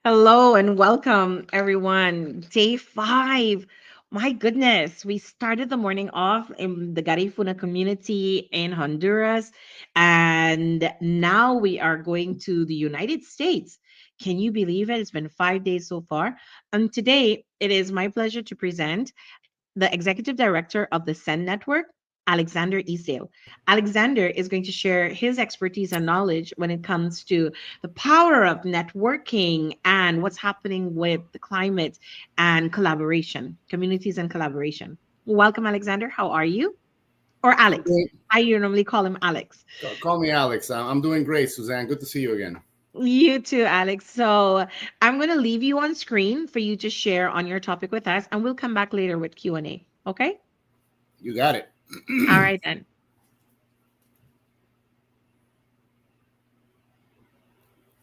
Hello and welcome, everyone. Day 5. My goodness, we started the morning off in the Garifuna community in Honduras, and now we are going to the United States. Can you believe it? It's been 5 days so far. And today, it is my pleasure to present the executive director of the SCEN network, Alexander Easdale. Alexander is going to share his expertise and knowledge when it comes to the power of networking and what's happening with the climate and collaboration, communities and collaboration. Welcome, Alexander. How are you? Or Alex. I normally call him Alex. Call me Alex. I'm doing great, Suzanne. Good to see you again. You too, Alex. So I'm going to leave you on screen for you to share on your topic with us, and we'll come back later with Q&A. Okay? You got it. All right, then.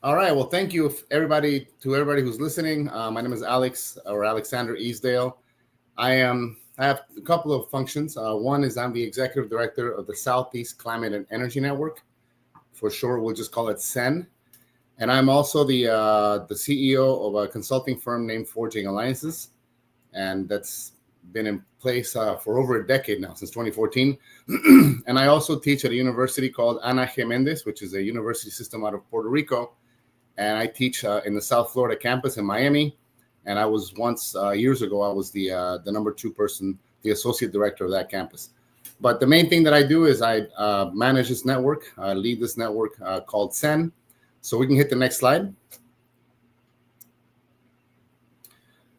All right. Well, thank you, everybody, to everybody who's listening. My name is Alex or Alexander Easdale. I have a couple of functions. One is I'm the executive director of the Southeast Climate and Energy Network. For short, we'll just call it SCEN. And I'm also the CEO of a consulting firm named Forging Alliances, and that's been in place for over a decade now, since 2014. And I also teach at a university called Ana Geméndez, which is a university system out of Puerto Rico. And I teach in the South Florida campus in Miami. And I was once, years ago, I was the number 2 person, the associate director of that campus. But the main thing that I do is I manage this network, lead this network called SCEN. So we can hit the next slide.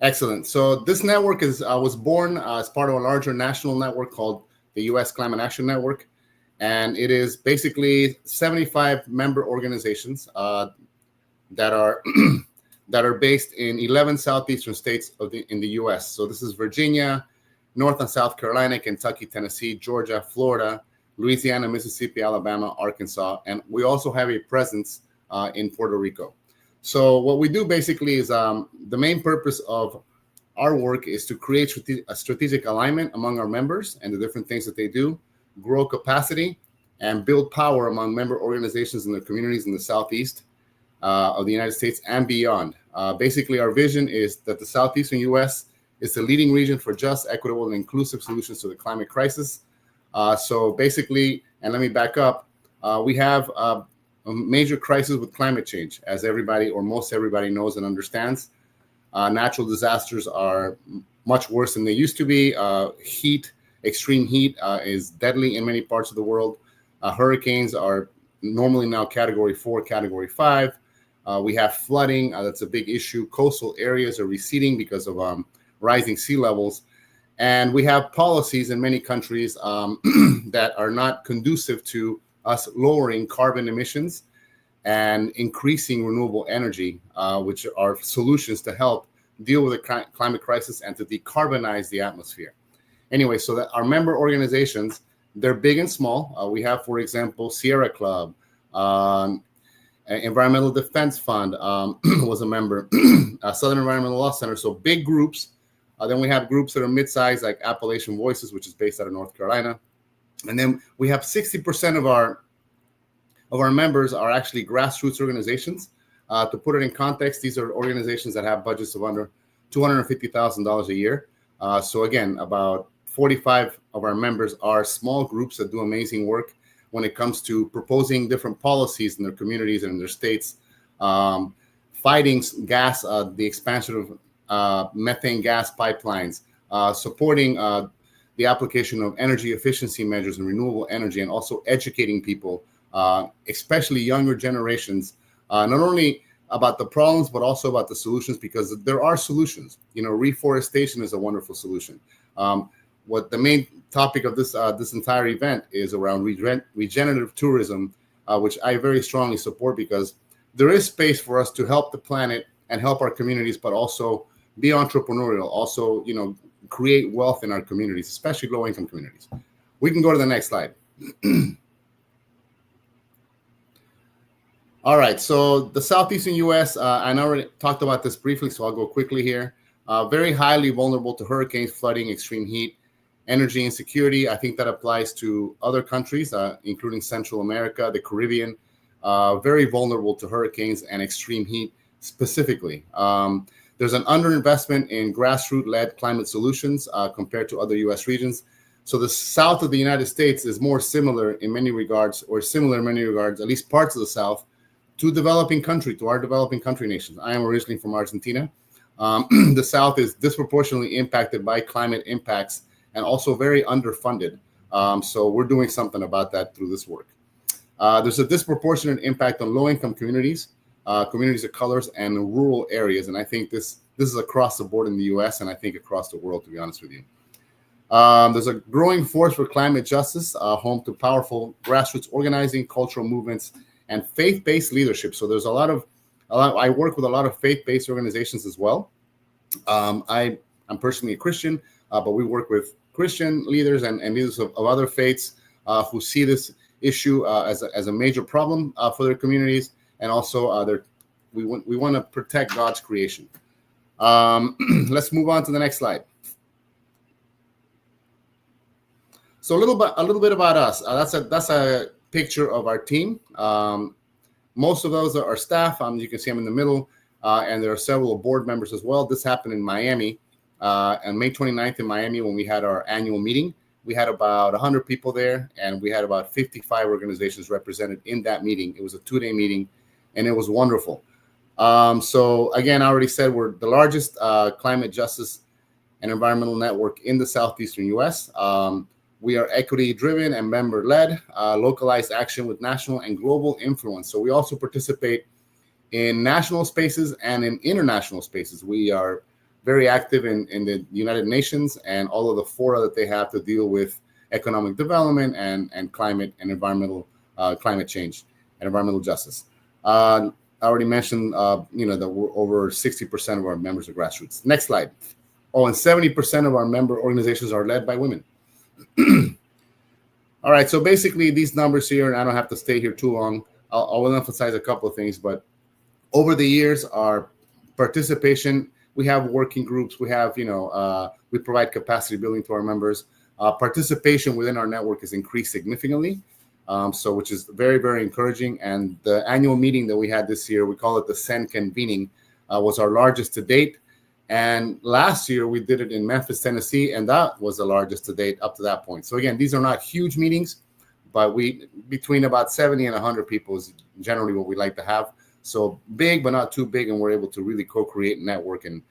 Excellent. So this network was born as part of a larger national network called the U.S. Climate Action Network. And it is basically 75 member organizations that are that are based in 11 southeastern states in the U.S. So this is Virginia, North and South Carolina, Kentucky, Tennessee, Georgia, Florida, Louisiana, Mississippi, Alabama, Arkansas, and we also have a presence in Puerto Rico. So what we do basically is the main purpose of our work is to create a strategic alignment among our members and the different things that they do, grow capacity, and build power among member organizations in the communities in the Southeast of the United States and beyond. Basically, our vision is that the Southeastern U.S. is the leading region for just, equitable, and inclusive solutions to the climate crisis. So basically, and let me back up, we have a major crisis with climate change, as everybody or most everybody knows and understands. Natural disasters are much worse than they used to be. Extreme heat is deadly in many parts of the world. Hurricanes are normally now Category 4, Category 5. We have flooding. That's a big issue. Coastal areas are receding because of rising sea levels. And we have policies in many countries that are not conducive to us lowering carbon emissions and increasing renewable energy, which are solutions to help deal with the climate crisis and to decarbonize the atmosphere. Anyway, so that our member organizations, they're big and small. We have, for example, Sierra Club, Environmental Defense Fund was a member, Southern Environmental Law Center. So big groups. Then we have groups that are mid-sized, like Appalachian Voices, which is based out of North Carolina. And then we have 60% of our members are actually grassroots organizations. To put it in context, these are organizations that have budgets of under $250,000 a year. So again, about 45 of our members are small groups that do amazing work when it comes to proposing different policies in their communities and in their states, fighting gas, the expansion of methane gas pipelines, supporting the application of energy efficiency measures and renewable energy, and also educating people, especially younger generations, not only about the problems, but also about the solutions, because there are solutions. You know, reforestation is a wonderful solution. What the main topic of this entire event is around regenerative tourism, which I very strongly support, because there is space for us to help the planet and help our communities, but also be entrepreneurial, also, you know, create wealth in our communities, especially low-income communities. We can go to the next slide. All right, so the southeastern U.S., I already talked about this briefly, so I'll go quickly here. Very highly vulnerable to hurricanes, flooding, extreme heat, energy insecurity. I think that applies to other countries, including Central America, the Caribbean. Very vulnerable to hurricanes and extreme heat specifically. There's an underinvestment in grassroots-led climate solutions compared to other U.S. regions. So the south of the United States is more similar in many regards, or similar in many regards, at least parts of the south, to our developing country nations. I am originally from Argentina. The South is disproportionately impacted by climate impacts and also very underfunded. So we're doing something about that through this work. There's a disproportionate impact on low-income communities, communities of colors, and rural areas. And I think this is across the board in the U.S. and I think across the world, to be honest with you. There's a growing force for climate justice, home to powerful grassroots organizing, cultural movements, and faith-based leadership. So there's I work with a lot of faith-based organizations as well. I'm personally a Christian, but we work with Christian leaders and leaders of other faiths who see this issue as a major problem for their communities, and also we want to protect God's creation. Let's move on to the next slide. So a little bit about us. That's a picture of our team. Most of those are staff. You can see them in the middle, and there are several board members as well. This happened in Miami, on May 29th in Miami when we had our annual meeting. We had about 100 people there, and we had about 55 organizations represented in that meeting. It was a 2-day meeting, and it was wonderful. So again, I already said we're the largest climate justice and environmental network in the southeastern U.S. We are equity-driven and member-led, localized action with national and global influence. So we also participate in national spaces and in international spaces. We are very active in the United Nations and all of the fora that they have to deal with economic development and climate and environmental climate change and environmental justice. I already mentioned, that we're over 60% of our members are grassroots. Next slide. Oh, and 70% of our member organizations are led by women. All right, so basically these numbers here, and I don't have to stay here too long. I'll emphasize a couple of things, but over the years, our participation, we have working groups, we have, we provide capacity building to our members. Participation within our network has increased significantly, which is very, very encouraging. And the annual meeting that we had this year, we call it the SCEN convening, was our largest to date. And last year we did it in Memphis, Tennessee, and that was the largest to date up to that point. So again, these are not huge meetings, but between about 70 and 100 people is generally what we like to have. So big, but not too big, and we're able to really co-create, network, and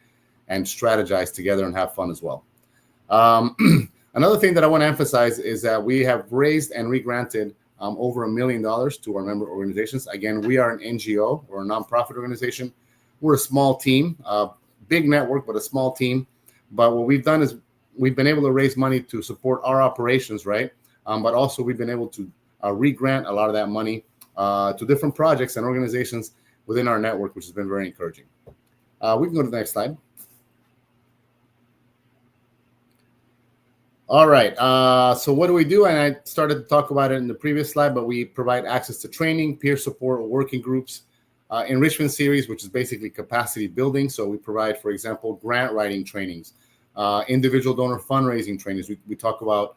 strategize together and have fun as well. Another thing that I want to emphasize is that we have raised and re-granted over $1 million to our member organizations. Again, we are an NGO or a nonprofit organization. We're a small team. Big network, but a small team. But what we've done is we've been able to raise money to support our operations, right? But also we've been able to re-grant a lot of that money to different projects and organizations within our network, which has been very encouraging. We can go to the next slide. All right. So what do we do? And I started to talk about it in the previous slide, but we provide access to training, peer support, working groups, enrichment series, which is basically capacity building. So we provide, for example, grant writing trainings, individual donor fundraising trainings. We talk about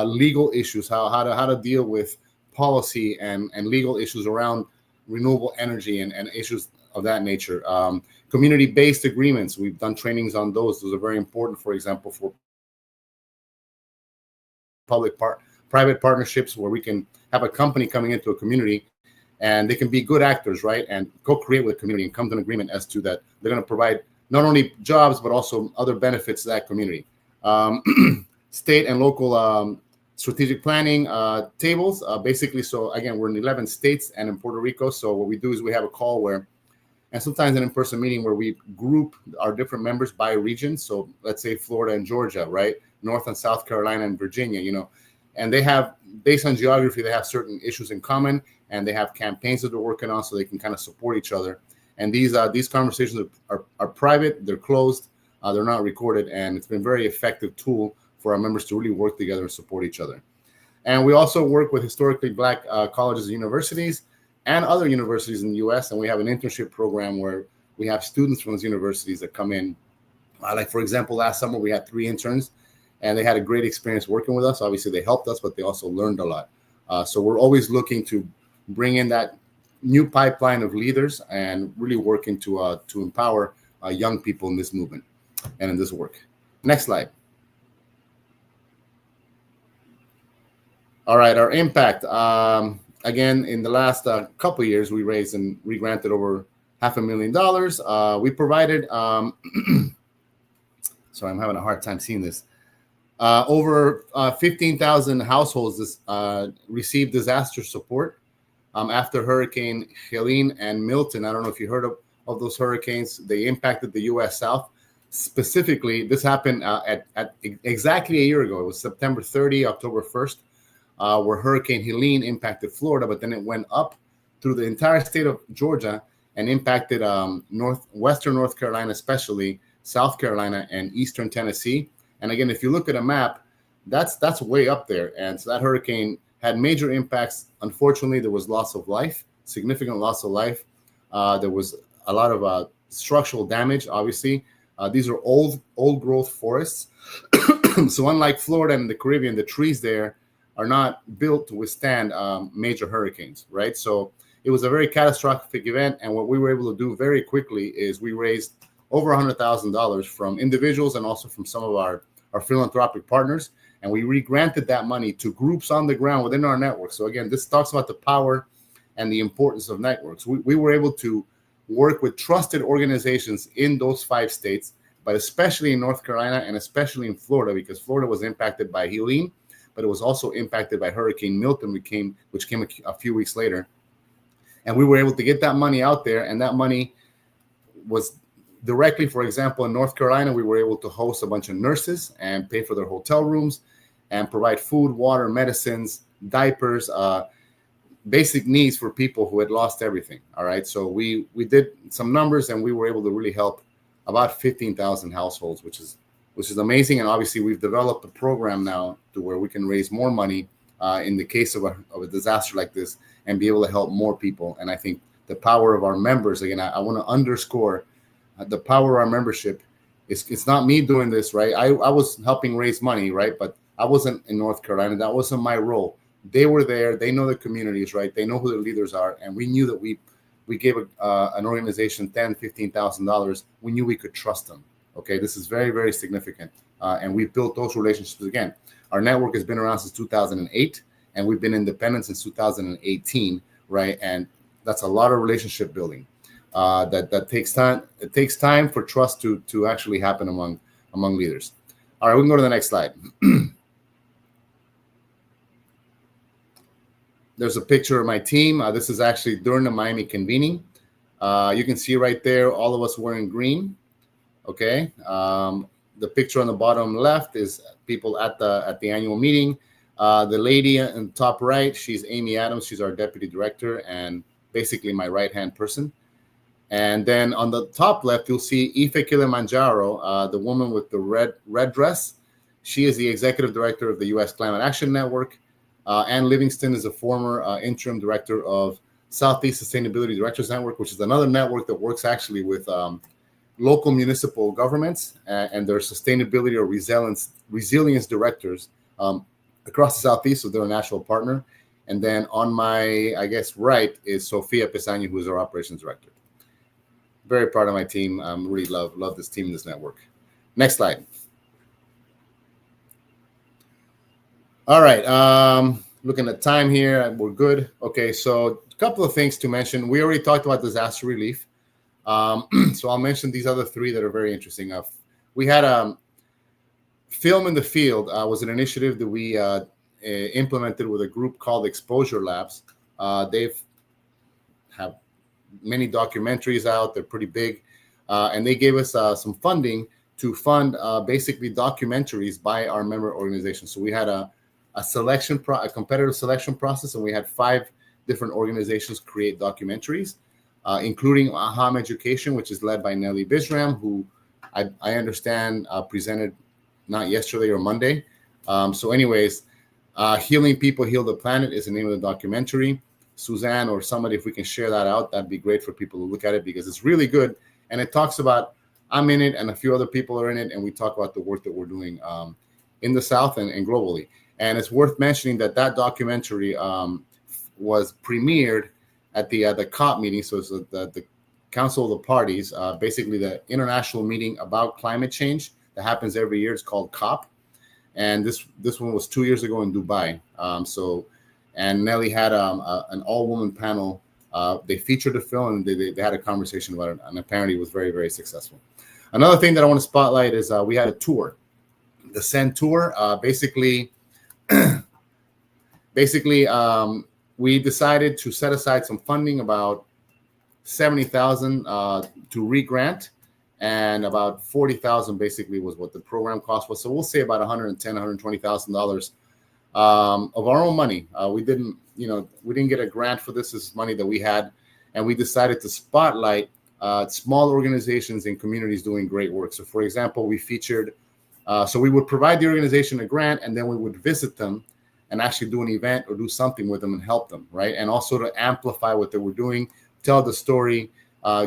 legal issues, how to deal with policy and legal issues around renewable energy and issues of that nature. Community-based agreements. We've done trainings on those. Those are very important, for example, for public-private partnerships where we can have a company coming into a community and they can be good actors, right? And co-create with the community and come to an agreement as to that they're going to provide not only jobs, but also other benefits to that community. State and local strategic planning tables, basically. So again, we're in 11 states and in Puerto Rico. So what we do is we have a call where, and sometimes an in-person meeting where we group our different members by region. So let's say Florida and Georgia, right? North and South Carolina and Virginia, and they have, based on geography, they have certain issues in common, and they have campaigns that they're working on so they can kind of support each other. And these conversations are private, they're closed, They're not recorded, and it's been a very effective tool for our members to really work together and support each other. And we also work with historically Black colleges and universities and other universities in the U.S., and we have an internship program where we have students from those universities that come in. Like, for example, last summer we had 3 interns, and they had a great experience working with us. Obviously, they helped us, but they also learned a lot. So we're always looking to bring in that new pipeline of leaders and really working to empower young people in this movement and in this work. Next slide. All right, our impact. Again, in the last couple of years, we raised and re-granted over $500,000. We provided, sorry, I'm having a hard time seeing this. Over 15,000 households received disaster support after Hurricane Helene and Milton. I don't know if you heard of those hurricanes. They impacted the U.S. South. Specifically, this happened at exactly a year ago. It was September 30, October 1st, where Hurricane Helene impacted Florida, but then it went up through the entire state of Georgia and impacted western North Carolina, especially South Carolina and eastern Tennessee. And again, if you look at a map, that's way up there. And so that hurricane had major impacts. Unfortunately, there was loss of life, significant loss of life. There was a lot of structural damage, obviously. These are old growth forests. So unlike Florida and the Caribbean, the trees there are not built to withstand major hurricanes, right? So it was a very catastrophic event. And what we were able to do very quickly is we raised over $100,000 from individuals and also from some of our philanthropic partners. And we re-granted that money to groups on the ground within our network. So again, this talks about the power and the importance of networks. We were able to work with trusted organizations in those 5 states, but especially in North Carolina and especially in Florida, because Florida was impacted by Helene, but it was also impacted by Hurricane Milton, which came a few weeks later. And we were able to get that money out there, and that money was directly, for example, in North Carolina, we were able to host a bunch of nurses and pay for their hotel rooms and provide food, water, medicines, diapers, basic needs for people who had lost everything. All right. So we did some numbers, and we were able to really help about 15,000 households, which is amazing. And obviously, we've developed a program now to where we can raise more money in the case of a disaster like this and be able to help more people. And I think the power of our members, again, I want to underscore the power of our membership. It's not me doing this, right? I was helping raise money, right? But I wasn't in North Carolina. That wasn't my role. They were there. They know the communities, right? They know who the leaders are. And we knew that we gave an organization $10,000, $15,000. We knew we could trust them. Okay, this is very, very significant. And we've built those relationships again. Our network has been around since 2008, and we've been independent since 2018, right? And that's a lot of relationship building. That takes time. It takes time for trust to actually happen among leaders. All right, we can go to the next slide. There's a picture of my team. This is actually during the Miami convening. You can see right there, all of us wearing green. Okay. The picture on the bottom left is people at the annual meeting. The lady in the top right, she's Amy Adams. She's our deputy director and basically my right-hand person. And then on the top left, you'll see Ife Kilimanjaro, the woman with the red dress. She is the executive director of the U.S. Climate Action Network. Ann Livingston is a former interim director of Southeast Sustainability Directors Network, which is another network that works actually with local municipal governments and their sustainability or resilience directors across the Southeast. So they're a national partner. And then on my, right is Sofia Pesani, who is our operations director. Very proud of my team. Really love this team, this network. Next slide. All right. Looking at time here, we're good. Okay, so a couple of things to mention. We already talked about disaster relief. So I'll mention these other 3 that are very interesting. We had Film in the Field was an initiative that we implemented with a group called Exposure Labs. They've have many documentaries out. They're pretty big. And they gave us some funding to fund basically documentaries by our member organizations. So we had a competitive selection process, and we had 5 different organizations create documentaries, including Aham Education, which is led by Nelly Bisram, who I understand presented not yesterday or Monday. So, anyways, Healing People Heal the Planet is the name of the documentary. Suzanne or somebody, if we can share that out, that'd be great for people to look at it because it's really good. And it talks about, I'm in it and a few other people are in it, and we talk about the work that we're doing in the South and globally. And it's worth mentioning that that documentary was premiered at the COP meeting. So it's the Council of the Parties, basically the international meeting about climate change that happens every year. It's called COP. And this one was 2 years ago in Dubai. And Nelly had an all-woman panel. They featured the film and they had a conversation about it, and apparently it was very, very successful. Another thing that I want to spotlight is we had a tour, the SCEN tour. Basically, we decided to set aside some funding, about $70,000 to re-grant, and about $40,000 basically was what the program cost was. So we'll say about $110,000, $120,000 of our own money. We didn't get a grant for this. This is money that we had, and we decided to spotlight small organizations and communities doing great work. So, for example, we featured. So we would provide the organization a grant, and then we would visit them and actually do an event or do something with them and help them, right? And also to amplify what they were doing, tell the story,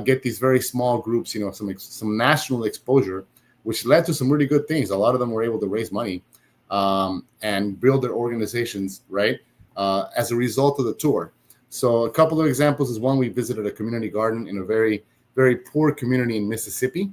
get these very small groups, some national exposure, which led to some really good things. A lot of them were able to raise money and build their organizations, right, as a result of the tour. So a couple of examples is one, we visited a community garden in a very, very poor community in Mississippi,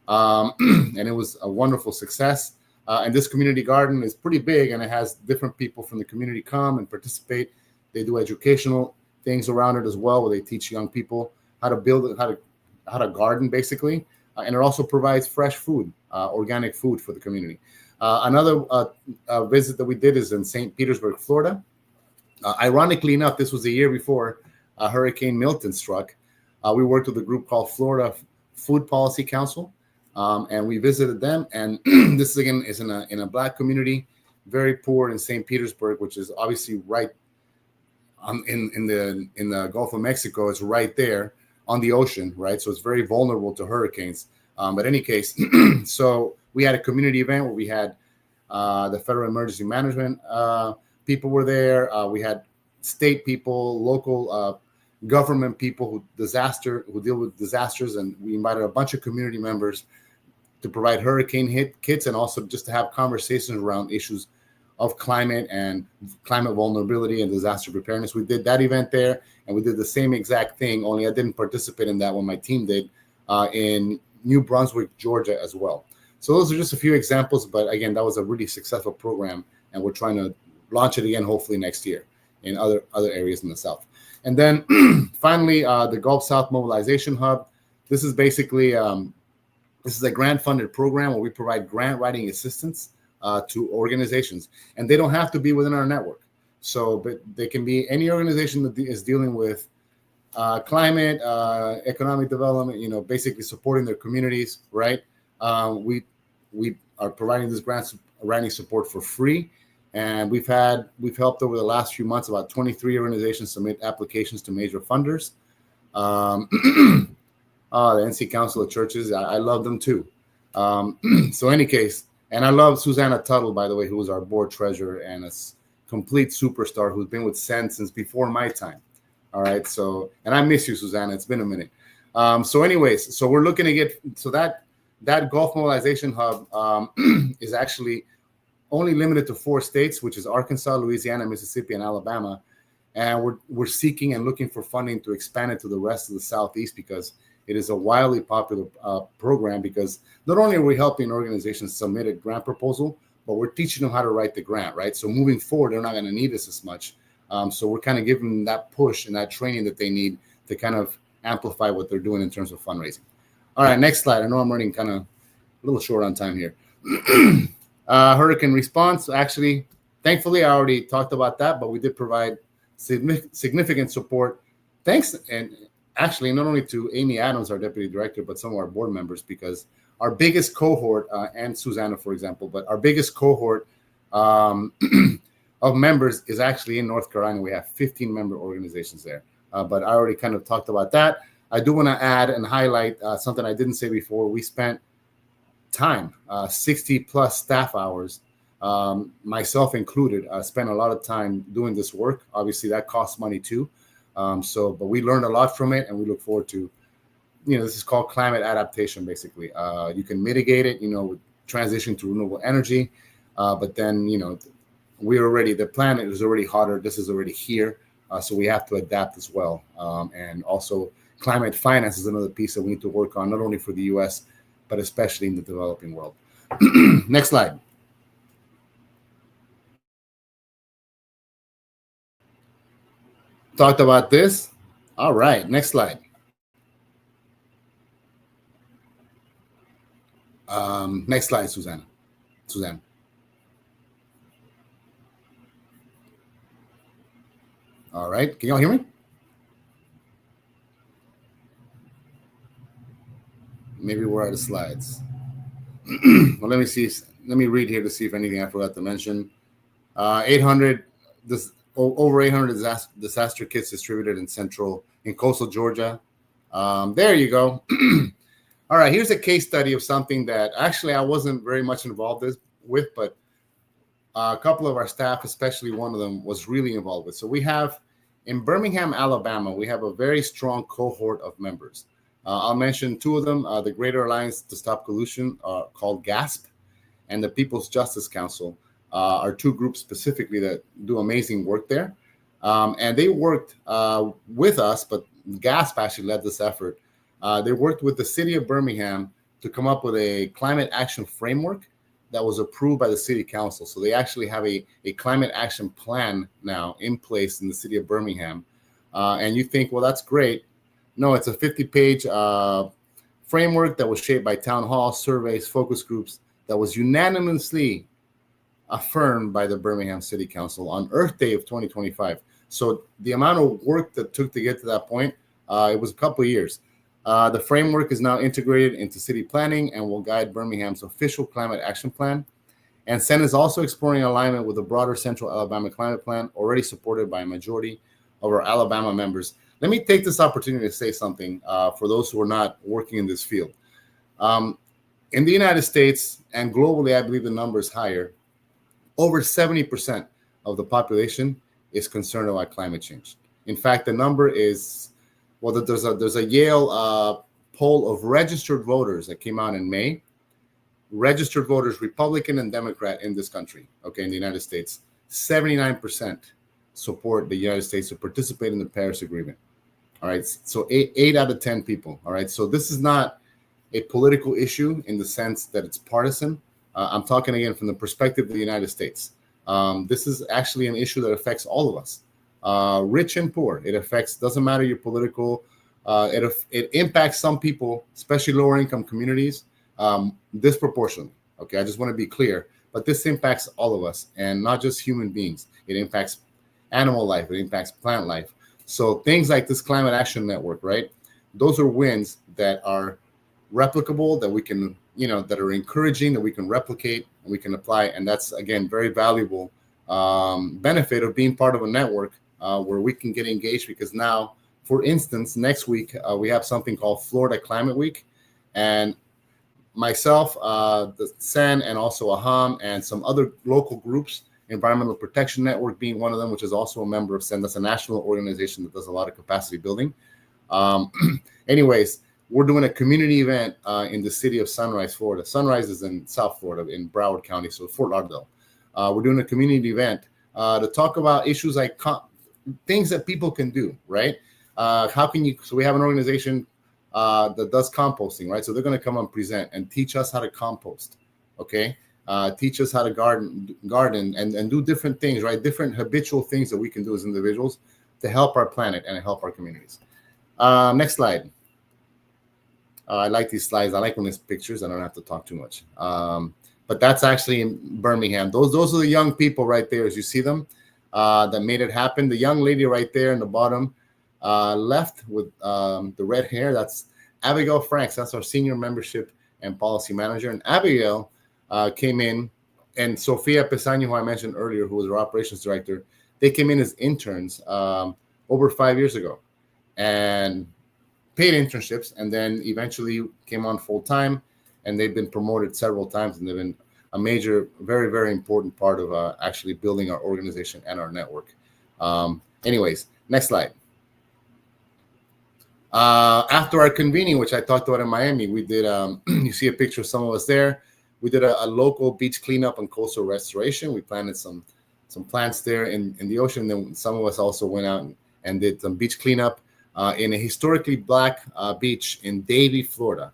and it was a wonderful success. And this community garden is pretty big, and it has different people from the community come and participate. They do educational things around it as well, where they teach young people how to build it, how to garden, basically. And it also provides fresh food, organic food for the community. Another visit that we did is in St. Petersburg, Florida. Ironically enough, this was the year before Hurricane Milton struck. We worked with a group called Florida Food Policy Council, and we visited them. And this again is in a Black community, very poor in St. Petersburg, which is obviously right in the Gulf of Mexico. It's right there on the ocean, right? So it's very vulnerable to hurricanes. But in any case, so we had a community event where we had the Federal Emergency Management people were there. We had state people, local government people who deal with disasters, and we invited a bunch of community members to provide hurricane kits and also just to have conversations around issues of climate and climate vulnerability and disaster preparedness. We did that event there, and we did the same exact thing, only I didn't participate in that one. My team did in New Brunswick, Georgia as well. So those are just a few examples, but again, that was a really successful program, and we're trying to launch it again, hopefully next year in other areas in the South. And then finally, the Gulf South Mobilization Hub. This is basically, this is a grant-funded program where we provide grant writing assistance to organizations, and they don't have to be within our network. So, but they can be any organization that is dealing with climate, economic development, basically supporting their communities, right? We are providing this grant writing support for free. And we've helped over the last few months about 23 organizations submit applications to major funders. The NC Council of Churches, I love them too. So any case, and I love Susanna Tuttle, by the way, who is our board treasurer and a complete superstar who's been with SCEN since before my time. All right. So, and I miss you, Susanna. It's been a minute. So anyways, so we're looking to get, so that Gulf Mobilization Hub is actually only limited to 4 states, which is Arkansas, Louisiana, Mississippi, and Alabama. And we're seeking and looking for funding to expand it to the rest of the Southeast, because it is a wildly popular program, because not only are we helping organizations submit a grant proposal, but we're teaching them how to write the grant, right? So moving forward, they're not going to need us as much. So we're kind of giving them that push and that training that they need to kind of amplify what they're doing in terms of fundraising. All right, next slide. I know I'm running kind of a little short on time here. Hurricane response. Actually, thankfully, I already talked about that, but we did provide significant support. Thanks, and actually, not only to Amy Adams, our deputy director, but some of our board members, because our biggest cohort, and Susanna, for example, but our biggest cohort of members is actually in North Carolina. We have 15 member organizations there, but I already kind of talked about that. I do want to add and highlight something I didn't say before. We spent time, 60 plus staff hours, myself included, spent a lot of time doing this work. Obviously, that costs money too. But we learned a lot from it, and we look forward to, this is called climate adaptation, basically. You can mitigate it, with transition to renewable energy. But then, the planet is already hotter. This is already here. So we have to adapt as well. And also, climate finance is another piece that we need to work on, not only for the US, but especially in the developing world. Next slide. Talked about this. All right, next slide. Next slide, Suzanne. All right, can y'all hear me? Maybe we're out of slides. Well, let me see. Let me read here to see if anything I forgot to mention. 800, over 800 disaster kits distributed in coastal Georgia. There you go. All right, here's a case study of something that actually I wasn't very much involved with, but a couple of our staff, especially one of them, was really involved with. So we have in Birmingham, Alabama, we have a very strong cohort of members. I'll mention two of them, the Greater Alliance to Stop Pollution, called GASP, and the People's Justice Council, are two groups specifically that do amazing work there. And they worked with us, but GASP actually led this effort. They worked with the city of Birmingham to come up with a climate action framework that was approved by the city council. So they actually have a climate action plan now in place in the city of Birmingham. And you think, well, that's great. No, it's a 50-page framework that was shaped by town halls, surveys, focus groups, that was unanimously affirmed by the Birmingham City Council on Earth Day of 2025. So the amount of work that took to get to that point, it was a couple of years. The framework is now integrated into city planning and will guide Birmingham's official climate action plan. And SCEN is also exploring alignment with the broader Central Alabama Climate Plan, already supported by a majority of our Alabama members. Let me take this opportunity to say something for those who are not working in this field. In the United States and globally, I believe the number is higher. Over 70% of the population is concerned about climate change. In fact, the number is, well, there's a Yale poll of registered voters that came out in May. Registered voters, Republican and Democrat in this country, okay, in the United States, 79% support the United States to participate in the Paris Agreement. All right, so eight out of 10 people. All right, so this is not a political issue in the sense that it's partisan. I'm talking again from the perspective of the United States. This is actually an issue that affects all of us, rich and poor. It affects, doesn't matter your political, it impacts some people, especially lower income communities, disproportionately. Okay, I just want to be clear, but this impacts all of us and not just human beings. It impacts animal life, it impacts plant life. So things like this Climate Action Network, right? Those are wins that are replicable, that we can, that are encouraging, that we can replicate and we can apply. And that's, again, very valuable benefit of being part of a network where we can get engaged, because now, for instance, next week, we have something called Florida Climate Week. And myself, the SCEN, and also AHAM, and some other local groups, Environmental Protection Network being one of them, which is also a member of SCEN. That's a national organization that does a lot of capacity building. Anyways, we're doing a community event in the city of Sunrise, Florida. Sunrise is in South Florida, in Broward County, so Fort Lauderdale. We're doing a community event to talk about issues like things that people can do, right? How can you, so we have an organization that does composting, right? So they're going to come and present and teach us how to compost, okay? Teach us how to garden and do different things, right? Different habitual things that we can do as individuals to help our planet and help our communities. Next slide. I like these slides. I like when there's pictures. I don't have to talk too much. But that's actually in Birmingham. Those are the young people right there, as you see them, that made it happen. The young lady right there in the bottom left with the red hair, that's Abigail Franks. That's our senior membership and policy manager. And Abigail came in, and Sofia Pesano, who I mentioned earlier, who was our operations director, they came in as interns over 5 years ago and paid internships, and then eventually came on full time. and they've been promoted several times, and they've been a major, very, very important part of actually building our organization and our network. Anyways, next slide. After our convening, which I talked about in Miami, we did, you see a picture of some of us there. We did a local beach cleanup and coastal restoration. We planted some plants there in the ocean. Then some of us also went out and did some beach cleanup in a historically black beach in Davie, Florida.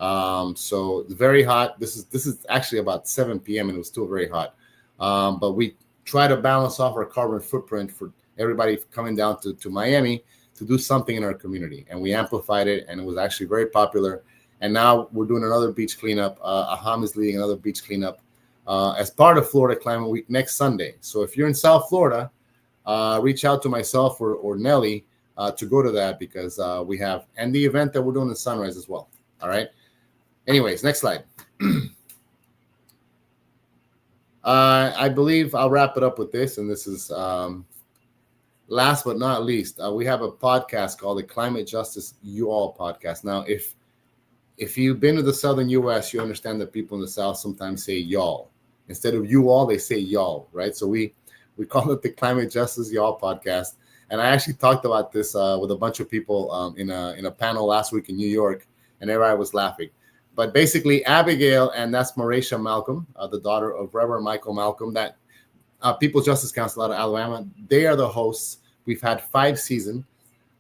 So very hot. This is actually about 7 p.m. and it was still very hot. But we try to balance off our carbon footprint for everybody coming down to Miami to do something in our community. And we amplified it, and it was actually very popular. And now we're doing another beach cleanup. Aham is leading another beach cleanup as part of Florida Climate Week next Sunday. So if you're in South Florida, reach out to myself or Nelly to go to that, because we have, and the event that we're doing in Sunrise as well. All right. Anyways, next slide. I believe I'll wrap it up with this, and this is last but not least. We have a podcast called the Climate Justice You All podcast. Now, if you've been to the southern U.S., you understand that people in the South sometimes say y'all. Instead of you all, they say y'all, right? So we call it the Climate Justice Y'all podcast. And I actually talked about this with a bunch of people in a panel last week in New York, and everybody was laughing. But basically, Abigail, and that's Marisha Malcolm, the daughter of Reverend Michael Malcolm, that People's Justice Council out of Alabama, they are the hosts. We've had 5 seasons,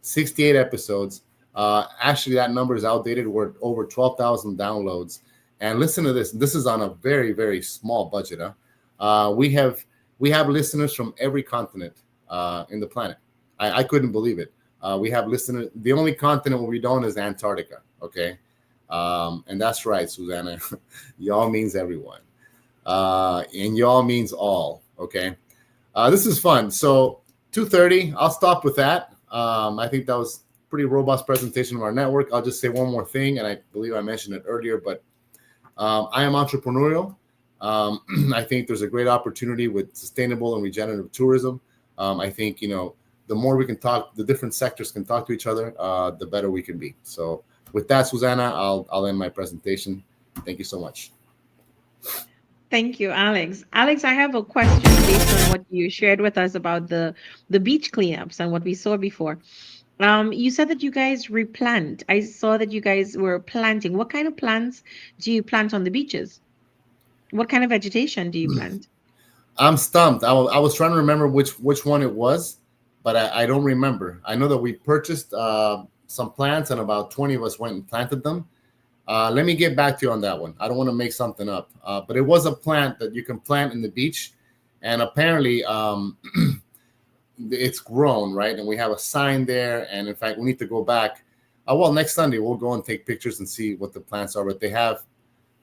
68 episodes. Actually, that number is outdated. We're over 12,000 downloads. And listen to this. This is on a very, very small budget. We have listeners from every continent in the planet. I couldn't believe it. We have listeners. The only continent where we don't is Antarctica. Okay. And that's right, Susanna. Y'all means everyone. And y'all means all. Okay. This is fun. So 2:30, I'll stop with that. I think that was pretty robust presentation of our network. I'll just say one more thing, and I believe I mentioned it earlier, but I am entrepreneurial. I think there's a great opportunity with sustainable and regenerative tourism. I think, the more we can talk, the different sectors can talk to each other, the better we can be. So with that, Susanna, I'll end my presentation. Thank you so much. Thank you, Alex. Alex, I have a question based on what you shared with us about the beach cleanups and what we saw before. You said that you guys replant. I saw that you guys were planting. What kind of plants do you plant on the beaches? What kind of vegetation do you plant? I'm stumped. I was trying to remember which one it was, but I don't remember. I know that we purchased some plants, and about 20 of us went and planted them. Let me get back to you on that one. I don't want to make something up, but it was a plant that you can plant in the beach, and apparently it's grown, right? And we have a sign there, and in fact, we need to go back. Well, next Sunday we'll go and take pictures and see what the plants are. But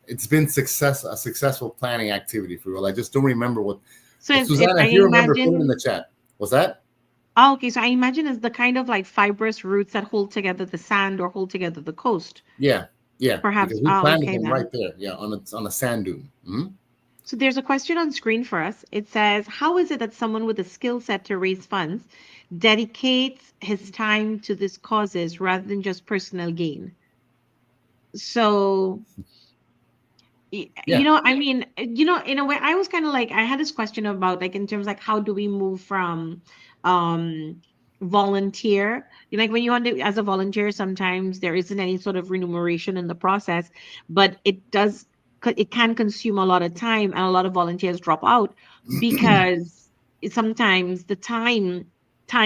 it's been a successful planting activity for real. I just don't remember what. So Susanna, if you remember, put it in the chat. Was that? Oh, okay, so I imagine it's the kind of like fibrous roots that hold together the sand or hold together the coast. Yeah. Perhaps. Because we planted Okay, them then. right there. Yeah, on a sand dune. Mm-hmm. So there's a question on screen for us. It says, how is it that someone with a skill set to raise funds dedicates his time to these causes rather than just personal gain? So, Yeah. I mean, in a way, I was kind of like, I had this question about like, in terms like, how do we move from volunteer? Like when you want to, as a volunteer, sometimes there isn't any sort of remuneration in the process, but it can consume a lot of time, and a lot of volunteers drop out because sometimes the time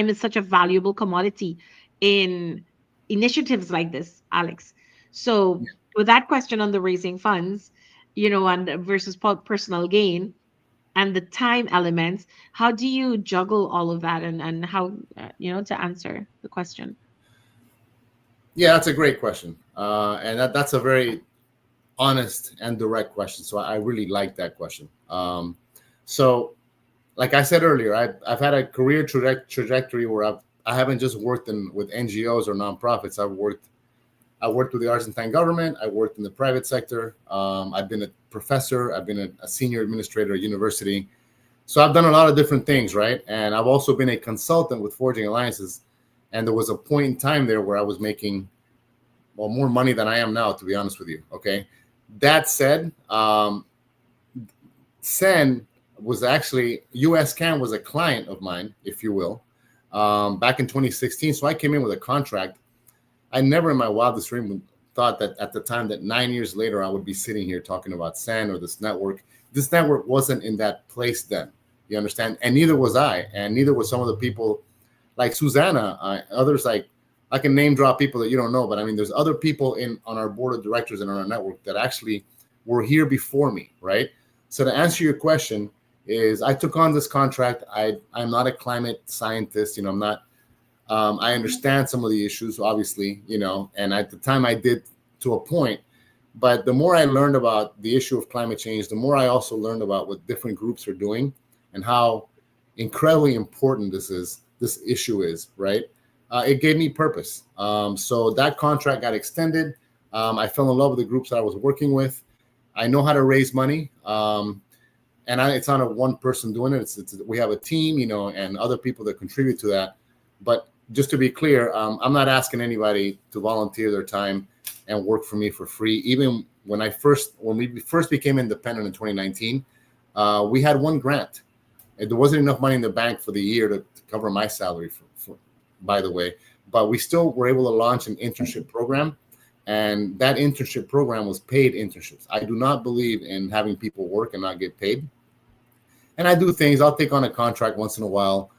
is such a valuable commodity in initiatives like this, Alex. So with that question on the raising funds, and versus personal gain and the time elements, how do you juggle all of that, and how, to answer the question? Yeah, that's a great question. And that's a very honest and direct question. So I really like that question. So like I said earlier, I've had a career trajectory where I haven't just worked with NGOs or nonprofits. I worked with the Argentine government. I worked in the private sector. I've been a professor. I've been a senior administrator at university. So I've done a lot of different things, right? And I've also been a consultant with Forging Alliances. And there was a point in time there where I was making, well, more money than I am now, to be honest with you. Okay. That said, SCEN was actually USCAN was a client of mine, if you will, back in 2016. So I came in with a contract. I never in my wildest dream thought that at the time that 9 years later I would be sitting here talking about SCEN or this network. This network wasn't in that place then. You understand? And neither was I, and neither was some of the people like Susanna, others like I can name drop people that you don't know, but I mean, there's other people in on our board of directors and on our network that actually were here before me, right? So to answer your question, is I took on this contract. I'm not a climate scientist, you know. I'm not. I understand some of the issues, obviously, you know, and at the time I did to a point. But the more I learned about the issue of climate change, the more I also learned about what different groups are doing and how incredibly important this issue is, right? It gave me purpose. So that contract got extended. I fell in love with the groups that I was working with. I know how to raise money. It's not a one person doing it. We have a team, you know, and other people that contribute to that. But just to be clear, I'm not asking anybody to volunteer their time and work for me for free. Even when we first became independent in 2019, we had one grant. There wasn't enough money in the bank for the year to cover my salary, by the way. But we still were able to launch an internship program. And that internship program was paid internships. I do not believe in having people work and not get paid. And I do things. I'll take on a contract once in a while,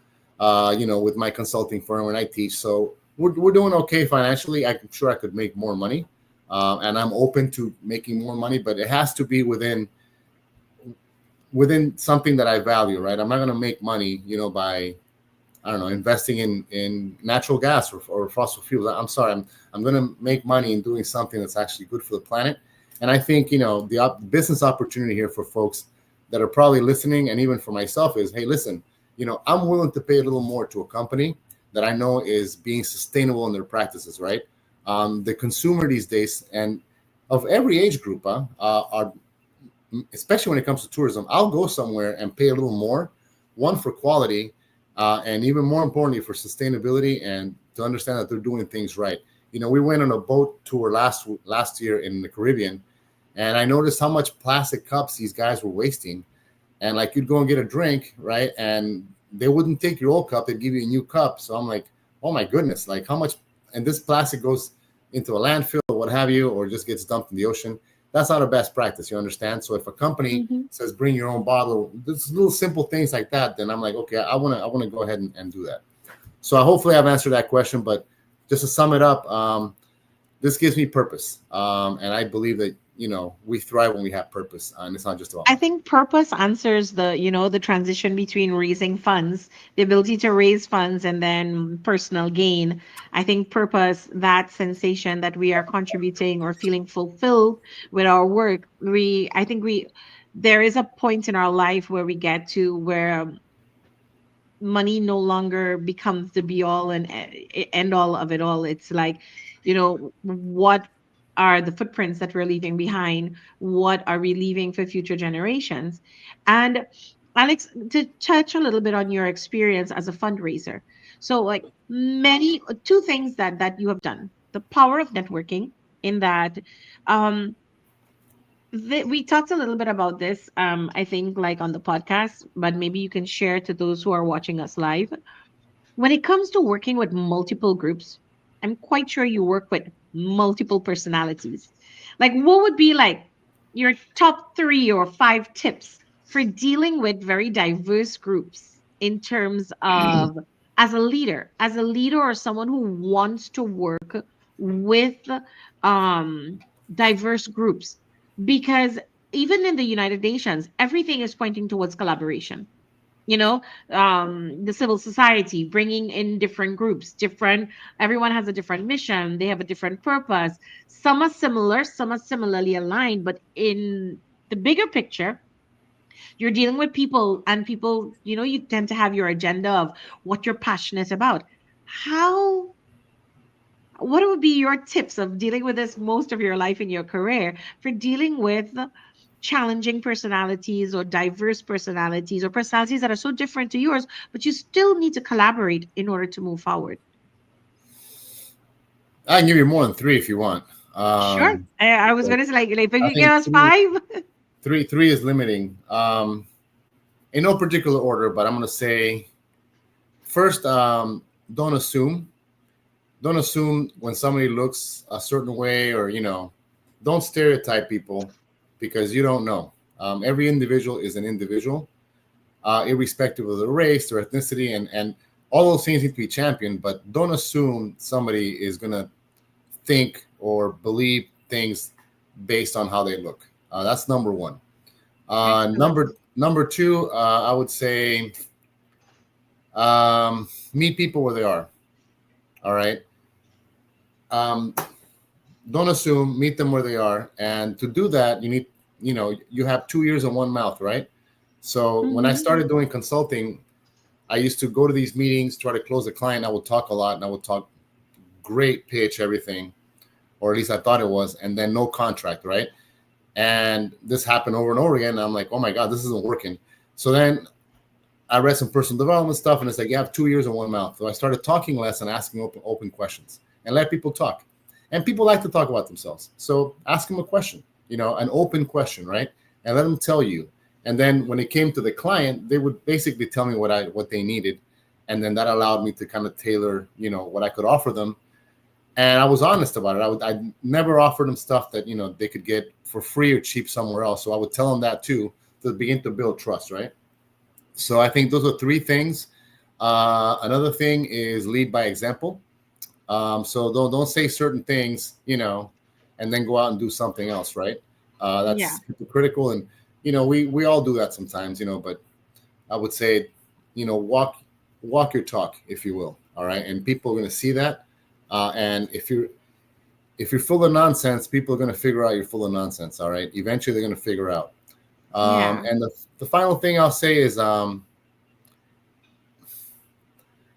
you know, with my consulting firm when I teach. So we're doing okay financially. I'm sure I could make more money. And I'm open to making more money, but it has to be within something that I value, right? I'm not going to make money, you know, by, I don't know, investing in natural gas or fossil fuels. I'm sorry. I'm going to make money in doing something that's actually good for the planet. And I think, you know, the business opportunity here for folks that are probably listening, and even for myself, is, hey, listen, you know, I'm willing to pay a little more to a company that I know is being sustainable in their practices, right? The consumer these days, and of every age group, are, especially when it comes to tourism, I'll go somewhere and pay a little more, one, for quality, and even more importantly for sustainability and to understand that they're doing things right. You know, we went on a boat tour last year in the Caribbean, and I noticed how much plastic cups these guys were wasting. And like, you'd go and get a drink, right? And they wouldn't take your old cup; they'd give you a new cup. So I'm like, oh my goodness, like how much? And this plastic goes into a landfill or what have you, or just gets dumped in the ocean. That's not a best practice, you understand? So if a company Mm-hmm. says bring your own bottle, just little simple things like that, then I'm like, okay, I want to go ahead and do that. So hopefully I've answered that question. But just to sum it up, this gives me purpose, and I believe that, you know, we thrive when we have purpose, and it's not just about I money. think purpose answers the, the transition between raising funds, the ability to raise funds, and then personal gain. I think purpose, that sensation that we are contributing or feeling fulfilled with our work, I think there is a point in our life where we get to where money no longer becomes the be all and end all of it all. It's like, what are the footprints that we're leaving behind? What are we leaving for future generations? And Alex, to touch a little bit on your experience as a fundraiser. So like two things that you have done, the power of networking in that, um, we talked a little bit about this, I think, like on the podcast, but maybe you can share to those who are watching us live. When it comes to working with multiple groups, I'm quite sure you work with multiple personalities. Like, what would be like your top 3 or 5 tips for dealing with very diverse groups in terms of as a leader or someone who wants to work with um, diverse groups? Because even in the United Nations, everything is pointing towards collaboration, you know the civil society bringing in different groups, different, everyone has a different mission, they have a different purpose, some are similar, some are similarly aligned, but in the bigger picture, you're dealing with people, and people, you tend to have your agenda of what you're passionate about. How What would be your tips of dealing with this most of your life in your career, for dealing with challenging personalities or diverse personalities or personalities that are so different to yours, but you still need to collaborate in order to move forward? I can give you more than three if you want. Sure. Um, I was but gonna say like if I you give think us five. three is limiting. In no particular order, but I'm gonna say first, don't assume. Don't assume when somebody looks a certain way, or don't stereotype people because you don't know. Every individual is an individual, irrespective of their race, their ethnicity, and all those things need to be championed. But don't assume somebody is gonna think or believe things based on how they look. That's number one. Excellent. Number two, I would say meet people where they are. All right. Um, don't assume. Meet them where they are, and to do that, you have 2 ears and one mouth, right? So when I Hmm. started doing consulting, I used to go to these meetings, try to close a client. I would talk a lot, and I would talk great pitch, everything, or at least I thought it was, and then no contract, right? And this happened over and over again. And I'm like, oh my god, this isn't working. So then I read some personal development stuff, and it's like you have 2 ears and one mouth. So I started talking less and asking open questions and let people talk. And people like to talk about themselves. So ask them a question, an open question, right? And let them tell you. And then when it came to the client, they would basically tell me what they needed, and then that allowed me to kind of tailor, what I could offer them. And I was honest about it. I never offered them stuff that they could get for free or cheap somewhere else. So I would tell them that too to begin to build trust, right? So I think those are three things. Another thing is lead by example. So don't say certain things, and then go out and do something else, right? Yeah. That's hypocritical, and we all do that sometimes, But I would say, walk your talk, if you will. All right, and people are going to see that. And if you're full of nonsense, people are going to figure out you're full of nonsense. All right, eventually they're going to figure out. Yeah. And the final thing I'll say is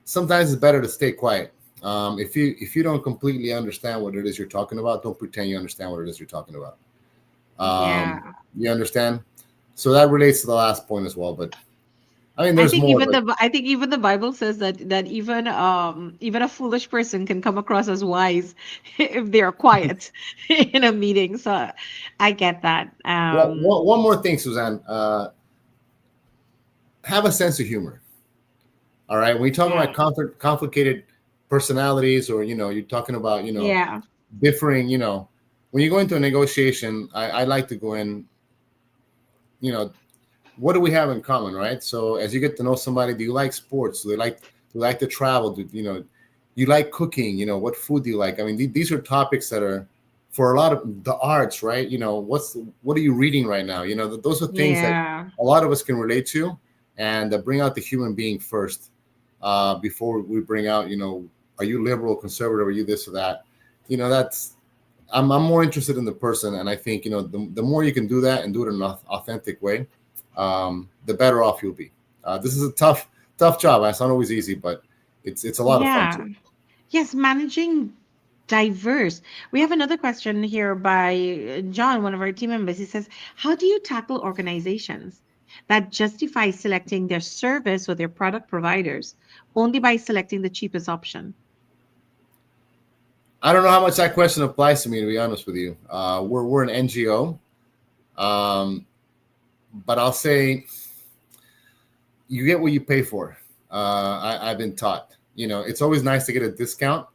sometimes it's better to stay quiet. If you don't completely understand what it is you're talking about, don't pretend you understand what it is you're talking about. Yeah. You understand? So that relates to the last point as well. But I mean, I there's think more. even But I think even the Bible says that even a foolish person can come across as wise if they are quiet in a meeting. So I get that. one more thing, Suzanne. Have a sense of humor. All right. When you talk about Yeah. complicated personalities, or you're talking about Yeah. differing, when you go into a negotiation, I like to go in, you know, what do we have in common, right? So as you get to know somebody, do you like sports? Do they like to travel? You like cooking? What food do you like? I mean, these are topics that are for a lot of the arts, right? What are you reading right now? Those are things that Yeah. a lot of us can relate to, and bring out the human being first, before we bring out, are you liberal, conservative, are you this or that? That's I'm more interested in the person, and I think the more you can do that and do it in an authentic way, the better off you'll be. This is a tough job. It's not always easy, but it's a lot of fun Yeah. too. Yes, managing diverse. We have another question here by John, one of our team members. He says, how do you tackle organizations that justify selecting their service or their product providers only by selecting the cheapest option? I don't know how much that question applies to me, to be honest with you. We're an NGO, um, but I'll say you get what you pay for. I've been taught. It's always nice to get a discount.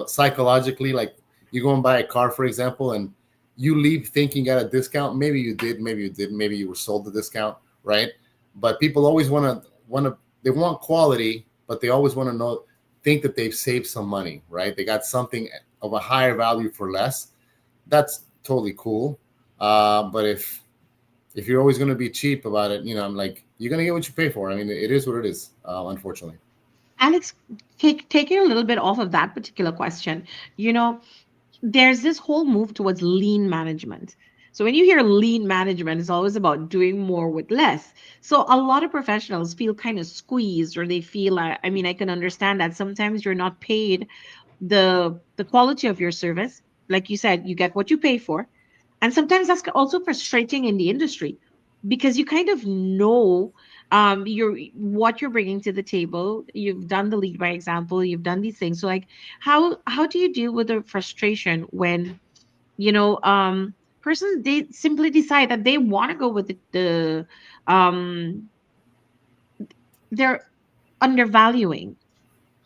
Psychologically, like you go and buy a car, for example, and you leave thinking you got a discount. Maybe you did, maybe you didn't, maybe you were sold the discount, right? But people always want to they want quality, but they always want to think that they've saved some money, right? They got something of a higher value for less. That's totally cool. But if you're always going to be cheap about it, I'm like, you're going to get what you pay for. I mean, it is what it is, unfortunately. Alex, taking a little bit off of that particular question, you know, there's this whole move towards lean management. So when you hear lean management, it's always about doing more with less. So a lot of professionals feel kind of squeezed, or they feel like, I mean, I can understand that sometimes you're not paid the quality of your service. Like you said, you get what you pay for. And sometimes that's also frustrating in the industry because you kind of know you're what you're bringing to the table. You've done the lead by example, you've done these things. So like how do you deal with the frustration when you know, persons, they simply decide that they want to go with the they're undervaluing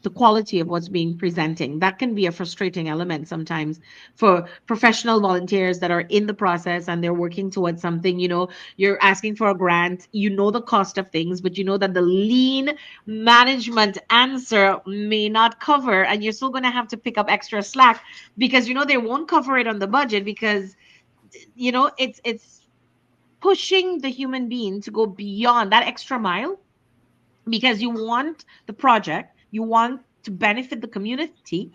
the quality of what's being presenting. That can be a frustrating element sometimes for professional volunteers that are in the process and they're working towards something. You know, you're asking for a grant, you know the cost of things, but you know that the lean management answer may not cover, and you're still going to have to pick up extra slack because you know they won't cover it on the budget because you know it's pushing the human being to go beyond that extra mile because you want the project, you want to benefit the community,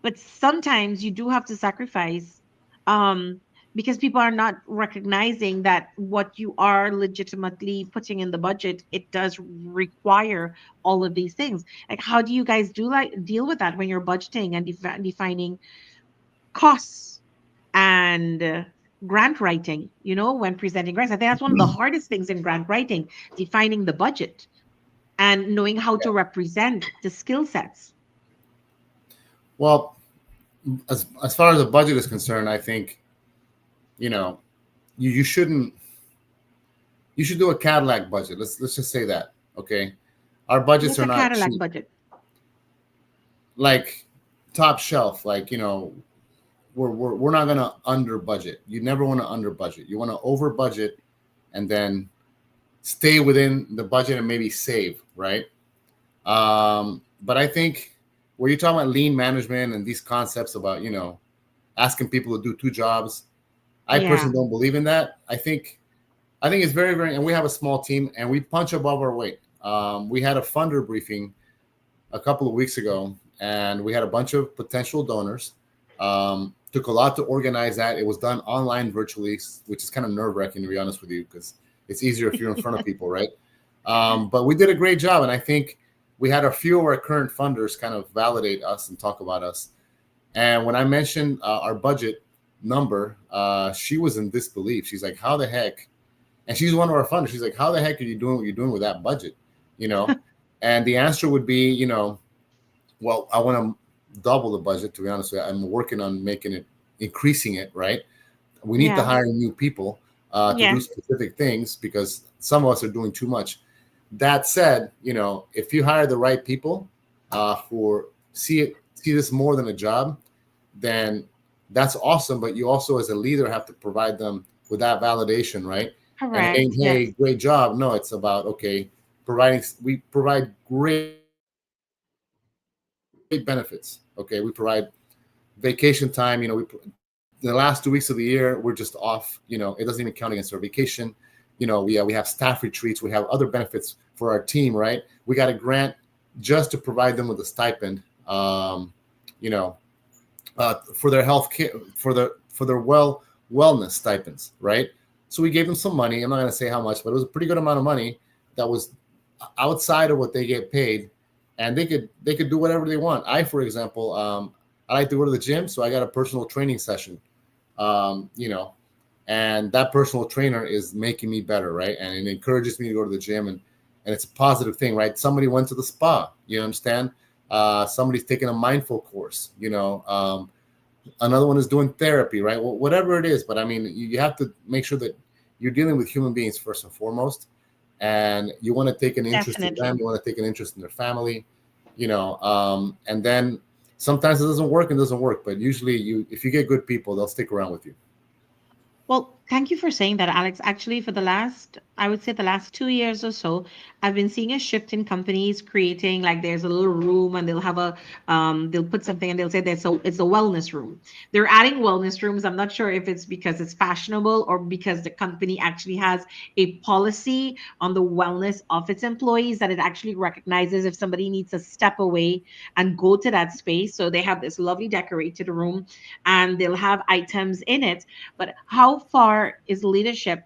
but sometimes you do have to sacrifice um, because people are not recognizing that what you are legitimately putting in the budget, it does require all of these things. Like, how do you guys do like deal with that when you're budgeting and defining costs and grant writing? You know, when presenting grants, I think that's one of the hardest things in grant writing, defining the budget and knowing how to represent the skill sets. Well, as far as the budget is concerned, I think you know you shouldn't you should do a Cadillac budget. Let's just say that. Okay, our budgets What's are a not Cadillac cheap. budget? Like top shelf. Like we're not gonna under budget. You never want to under budget. You want to over budget and then stay within the budget and maybe save, right? But I think where you're talking about lean management and these concepts about asking people to do two jobs, I Yeah. personally don't believe in that. I think it's very very, and we have a small team and we punch above our weight. We had a funder briefing a couple of weeks ago, and we had a bunch of potential donors. Took a lot to organize that. It was done online virtually, which is kind of nerve wracking to be honest with you, because it's easier if you're in front of people, right? But we did a great job, and I think we had a few of our current funders kind of validate us and talk about us. And when I mentioned our budget number, she was in disbelief. She's like, "How the heck?" And she's one of our funders. She's like, "How the heck are you doing what you're doing with that budget?" You know, and the answer would be, well, I want to double the budget. To be honest with you, I'm working on making it, increasing it. Right? We need to Yeah. hire new people to do Yeah. specific things because some of us are doing too much. That said, if you hire the right people for see this more than a job, then that's awesome. But you also, as a leader, have to provide them with that validation, right? And it ain't, Correct. hey, Yes. great job. No, it's about, okay, we provide great benefits. Okay, we provide vacation time. The last 2 weeks of the year, we're just off. It doesn't even count against our vacation. We have staff retreats. We have other benefits for our team, right? We got a grant just to provide them with a stipend, you know, for their health care, for their wellness stipends, right? So we gave them some money. I'm not going to say how much, but it was a pretty good amount of money that was outside of what they get paid, and they could do whatever they want. I, for example, I like to go to the gym, so I got a personal training session, um, you know, and that personal trainer is making me better, right? And it encourages me to go to the gym, and it's a positive thing, right? Somebody went to the spa, you understand? Somebody's taking a mindful course, another one is doing therapy, right? Well, whatever it is, but I mean, you have to make sure that you're dealing with human beings first and foremost, and you want to take an interest in them. Definitely. You want to take an interest in their family, and then sometimes it doesn't work and doesn't work, but usually if you get good people, they'll stick around with you. Well, thank you for saying that, Alex. Actually, for the last, I would say the last 2 years or so, I've been seeing a shift in companies creating like there's a little room and they'll have they'll put something and they'll say there's it's a wellness room. They're adding wellness rooms. I'm not sure if it's because it's fashionable or because the company actually has a policy on the wellness of its employees that it actually recognizes if somebody needs to step away and go to that space. So they have this lovely decorated room and they'll have items in it, but how far is leadership,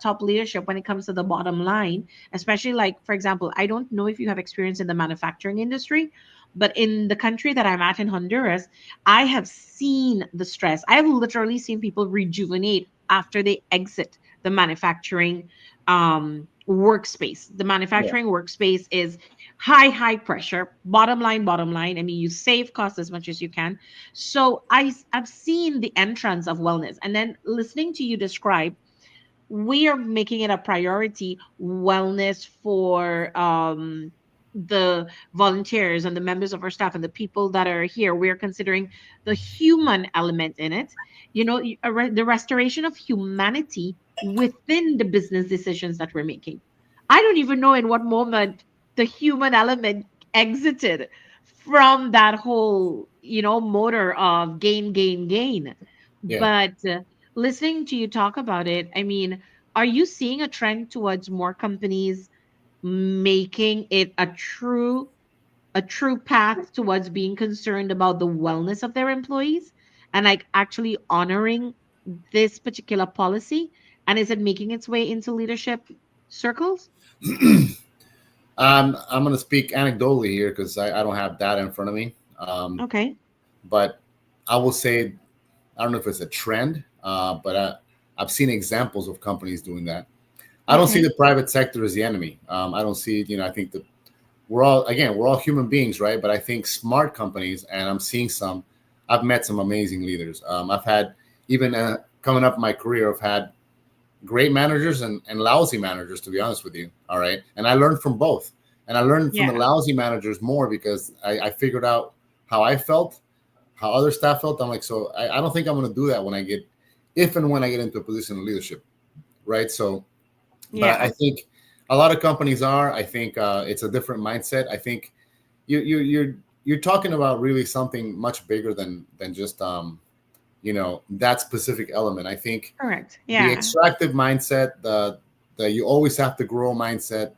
top leadership when it comes to the bottom line, especially like, for example, I don't know if you have experience in the manufacturing industry, but in the country that I'm at in Honduras, I have seen the stress. I have literally seen people rejuvenate after they exit the manufacturing workspace. The Yeah. manufacturing workspace is high pressure. Bottom line. I mean, you save costs as much as you can. So I've seen the entrance of wellness, and then listening to you describe, we are making it a priority wellness for the volunteers and the members of our staff and the people that are here. We're considering the human element in it, the restoration of humanity within the business decisions that we're making. I don't even know in what moment the human element exited from that whole motor of gain. Yeah. But listening to you talk about it, I mean, are you seeing a trend towards more companies making it a true path towards being concerned about the wellness of their employees and like actually honoring this particular policy? And is it making its way into leadership circles? I'm going to speak anecdotally here because I don't have data in front of me. Okay. But I will say, I don't know if it's a trend, but I've seen examples of companies doing that. I don't see Okay. the private sector as the enemy. I don't see, I think that we're all human beings, right? But I think smart companies, and I'm seeing some, I've met some amazing leaders. I've had, even coming up in my career, I've had great managers and lousy managers, to be honest with you. All right. And I learned from both. And I learned from the Yeah. lousy managers more because I figured out how I felt, how other staff felt. I'm like, so I don't think I'm going to do that if and when I get into a position of leadership. Right. So, but I Yeah. think a lot of companies are. I think it's a different mindset. I think you're talking about really something much bigger than just that specific element. I think Correct. the Yeah. extractive mindset, the you always have to grow mindset,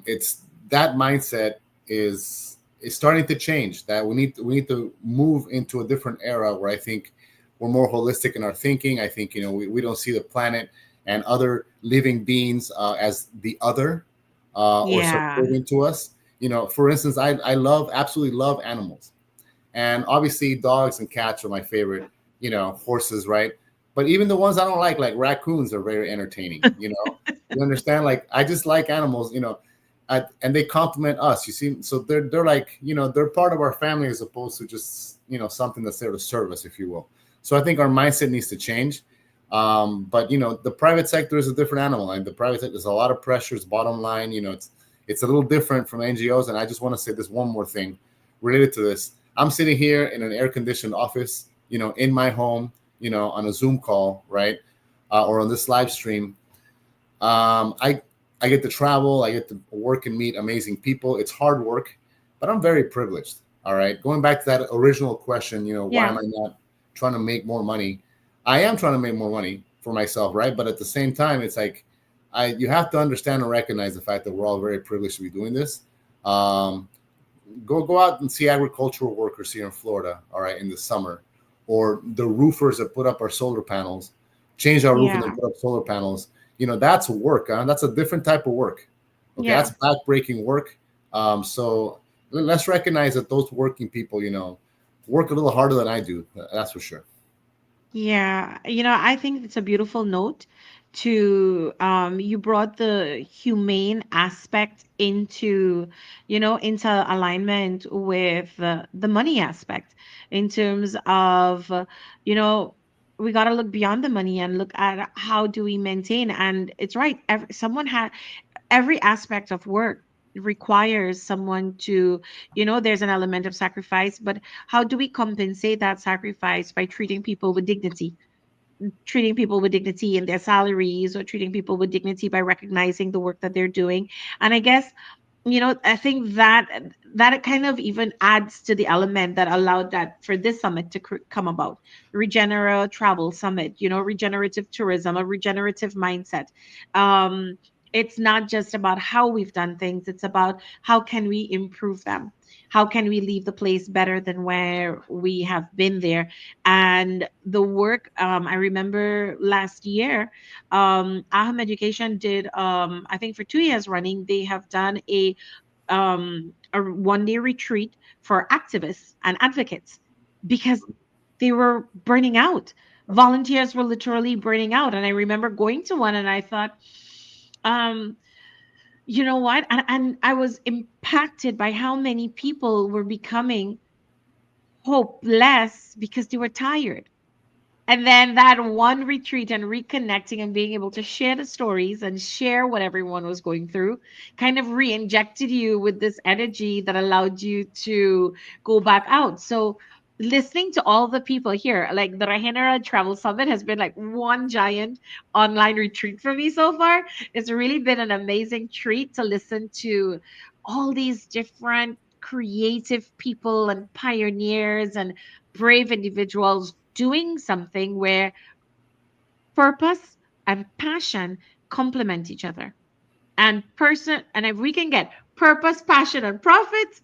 it's that mindset is starting to change. That we need to move into a different era where I think we're more holistic in our thinking. I think we don't see the planet and other living beings as the other or Yeah. subservient to us. For instance, I absolutely love animals, and obviously dogs and cats are my favorite. Horses, right? But even the ones I don't like raccoons, are very entertaining. You understand? Like I just like animals. And they complement us. You see, so they're like they're part of our family as opposed to just something that's there to serve us, if you will. So I think our mindset needs to change. But the private sector is a different animal, and the private sector, there's a lot of pressures. Bottom line, it's a little different from NGOs. And I just want to say this one more thing related to this. I'm sitting here in an air conditioned office, in my home, on a Zoom call, right, or on this live stream. I get to travel, I get to work and meet amazing people. It's hard work, but I'm very privileged. All right. Going back to that original question, why Yeah. am I not trying to make more money? I am trying to make more money for myself, right? But at the same time, it's like you have to understand and recognize the fact that we're all very privileged to be doing this. Um, go out and see agricultural workers here in Florida, all right, in the summer, or the roofers that put up our solar panels, change our roof and then Yeah. put up solar panels. That's work. Huh? That's a different type of work. Okay, Yeah. that's backbreaking work. So let's recognize that those working people, work a little harder than I do. That's for sure. Yeah, I think it's a beautiful note to you brought the humane aspect into alignment with the money aspect in terms of you know we got to look beyond the money and look at how do we maintain. And it's right, every aspect of work requires someone to, there's an element of sacrifice, but how do we compensate that sacrifice by treating people with dignity in their salaries, or treating people with dignity by recognizing the work that they're doing? And I guess, I think that it kind of even adds to the element that allowed that for this summit to come about. Regenera Travel Summit, regenerative tourism, a regenerative mindset. um it's not just about how we've done things, it's about how can we improve them, how can we leave the place better than where we have been there. And the work, I remember last year, Mitigation did, I think for 2 years running, they have done a 1 day retreat for activists and advocates because they were burning out. Volunteers were literally burning out. And I remember going to one and I thought, um, You know what? And I was impacted by how many people were becoming hopeless because they were tired. And then that one retreat and reconnecting and being able to share the stories and share what everyone was going through kind of re injected you with this energy that allowed you to go back out. So, listening to all the people here, like the Regenera Travel Summit has been like one giant online retreat for me so far. It's really been an amazing treat to listen to all these different creative people and pioneers and brave individuals doing something where purpose and passion complement each other. And if we can get purpose, passion, and profit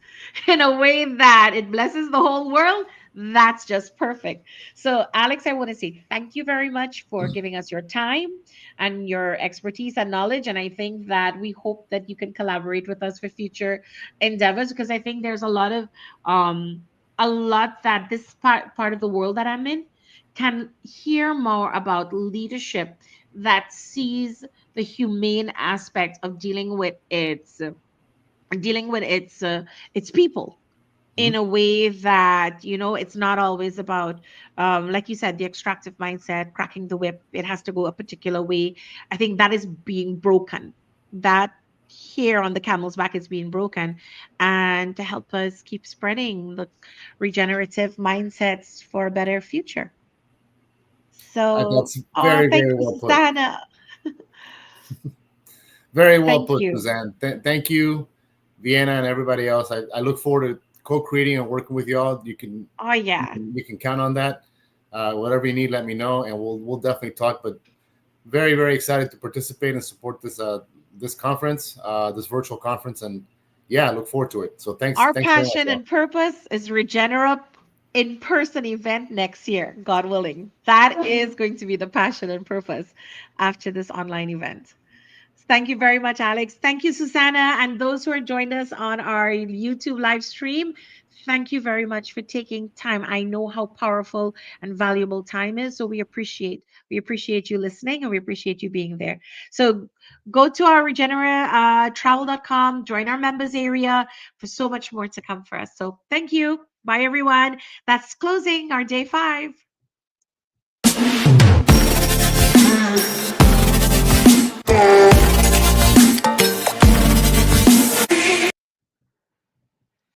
in a way that it blesses the whole world, that's just perfect. So, Alex, I want to say thank you very much for giving us your time and your expertise and knowledge. And I think that we hope that you can collaborate with us for future endeavors, because I think there's um a lot that this part of the world that I'm in can hear more about leadership that sees the humane aspect of dealing with its people in Mhm. a way that, it's not always about, like you said, the extractive mindset, cracking the whip. It has to go a particular way. I think that is being broken. That here on the camel's back is being broken, and to help us keep spreading the regenerative mindsets for a better future. So, That's oh, very, thank very you, well put. Susanna. Very well Thank put, you. Suzanne. Thank you, Vienna, and everybody else. I look forward to co-creating and working with y'all. Oh, yeah. You can count on that. Whatever you need, let me know, and we'll definitely talk. But very, very excited to participate and support this conference, this virtual conference, and yeah, I look forward to it. So Our thanks very much, passion y'all. and purpose is Regenerate in-person event next year, God willing. That is going to be the passion and purpose after this online event. Thank you very much, Alex. Thank you, Susanna, and those who are joined us on our YouTube live stream. Thank you very much for taking time. I know how powerful and valuable time is, so we appreciate you listening, and we appreciate you being there. So go to our regeneratravel.com, join our members area for so much more to come for us. So thank you. Bye, everyone. That's closing our day 5.